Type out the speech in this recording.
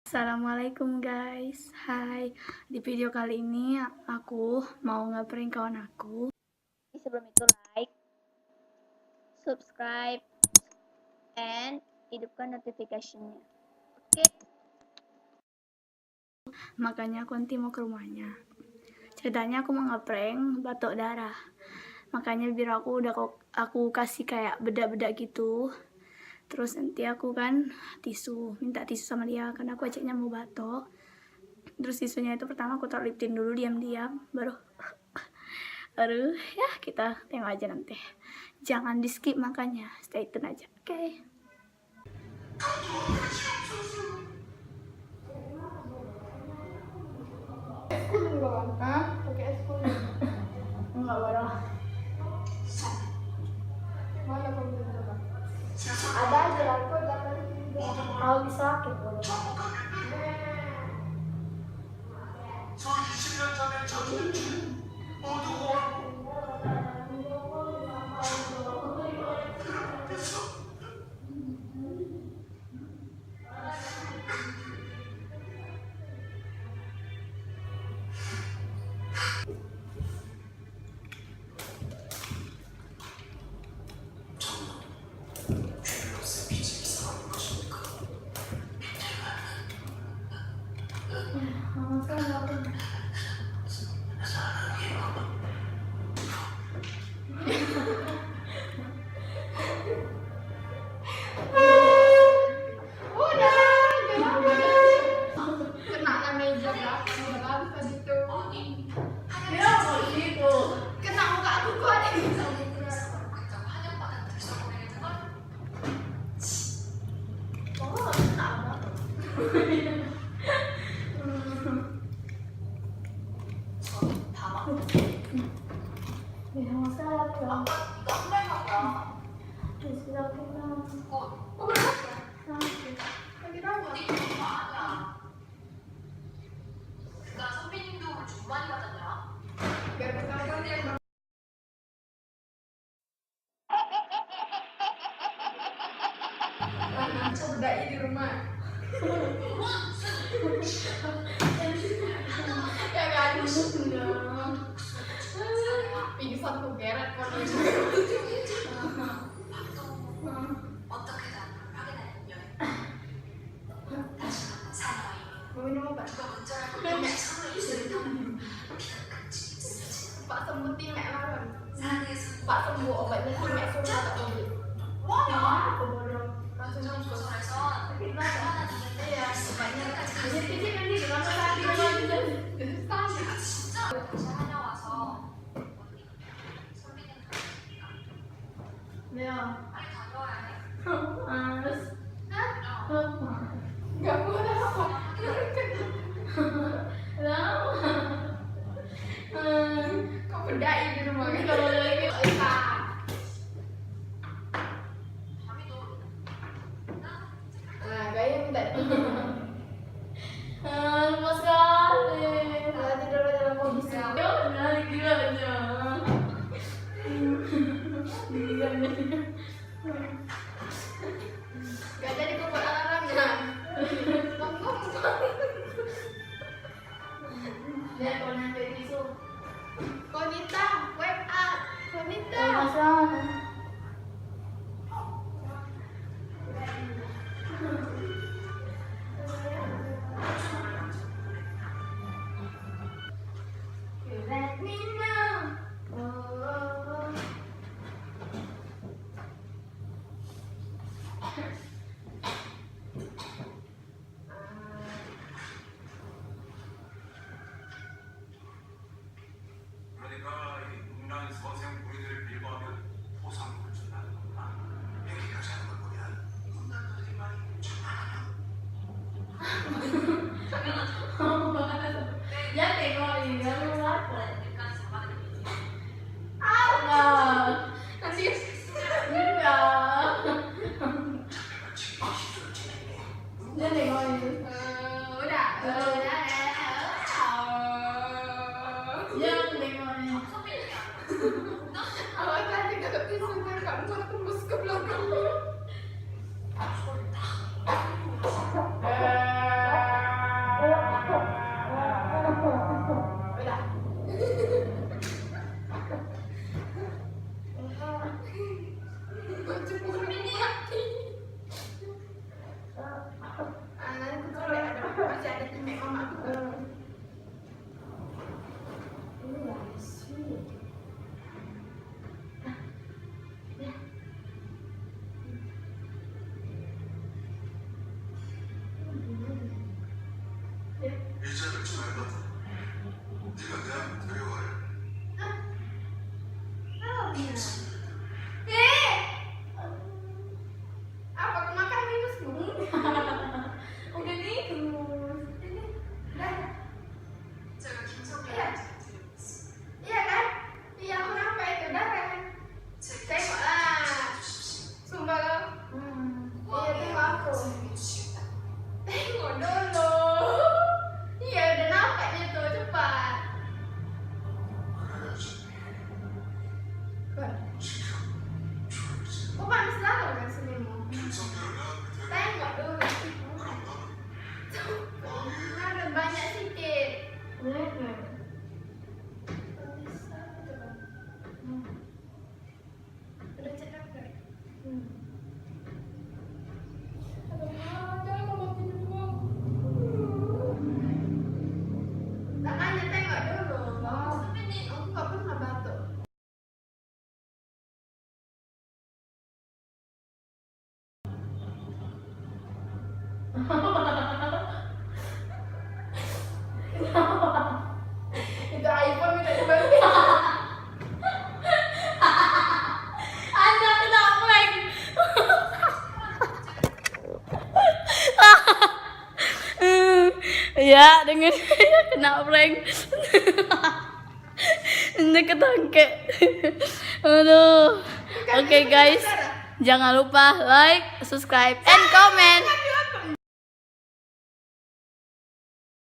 Assalamualaikum guys, hai. Di video kali ini aku mau ngeprank kawan aku. Sebelum itu like, subscribe, and hidupkan notifikasinya. Oke. Makanya aku nanti mau ke rumahnya. Ceritanya aku mau ngeprank batuk darah. Makanya biar aku kasih kayak bedak-bedak gitu. Terus nanti aku kan minta tisu sama dia karena aku ajaknya mau batuk. Terus tisunya itu pertama aku taruh lip tint dulu diam-diam, baru ya kita tengok aja nanti. Jangan di skip makanya, stay tune aja, oke? Hah? Pakai es krim? Enggak barang. Mana pemerintah? Ada aja lah, kok dapat. Kalau bisa sakit boleh. 저 20년 전의 전투는 모두 Coba di rumah. Ya kan? Pingsan ku geret kok. Mau minum obat? Pak sembuh timek lawan. Pak sembuh obatnya timek suruh tak beli. Aku bodoh. Langsung iya, obatnya kecil kan di dalam tadi ya. Harus. Gak boleh apa? Lama. Kok bedai di rumah kan? Kalau lagi bisa. Nah, gaya minta. Lemas sekali. Nah, tidur aja dalam mobil. Yo, nah, gila aja. Gak jadi kok buat alarmnya. Lihat kalau nyampe tisu. Konita, wake up. Konita. Let me know. 그러니까 이 음란 서생 무리들을 빌거하면 보상금을 준다는 거구나. 여기까지 하는 걸 보면 음란들이 말이 Nhất thì coi gì nữa luôn á. Ngờ. Nhất ngờ. Nhất thì coi gì? Udah. Nhất thì coi gì? Awak tadi kata tisu kan kamu tembus ke belakang. 일자를 전화해봤다. 네가 내 앞에 데려와야 Apa makan minus dulu? Udah nih terus. Ini dah. 제가 김성태 Iya. Iya kan? Iya kenapa itu dah kan? 제 Tengoklah. Sumpah lo. Iya tengok aku. 주시겠다. Tengok dulu. Iya udah nampak itu cepat. 그래야지. Kok 시켜. 줘야지. panas banget kan senyummu? 김성태를 내 앞에 데려. Tengok dulu. 그럼 나는 Ada banyak sikit. Udah cekat kan? Makanya tengok dulu. Tapi nih aku nggak pernah batuk. Itu iPhone minta dibagi. Anda kena prank. Ya, dengan kena prank. Ini ketangkep. Aduh. Oke guys, jangan lupa like, subscribe, and comment.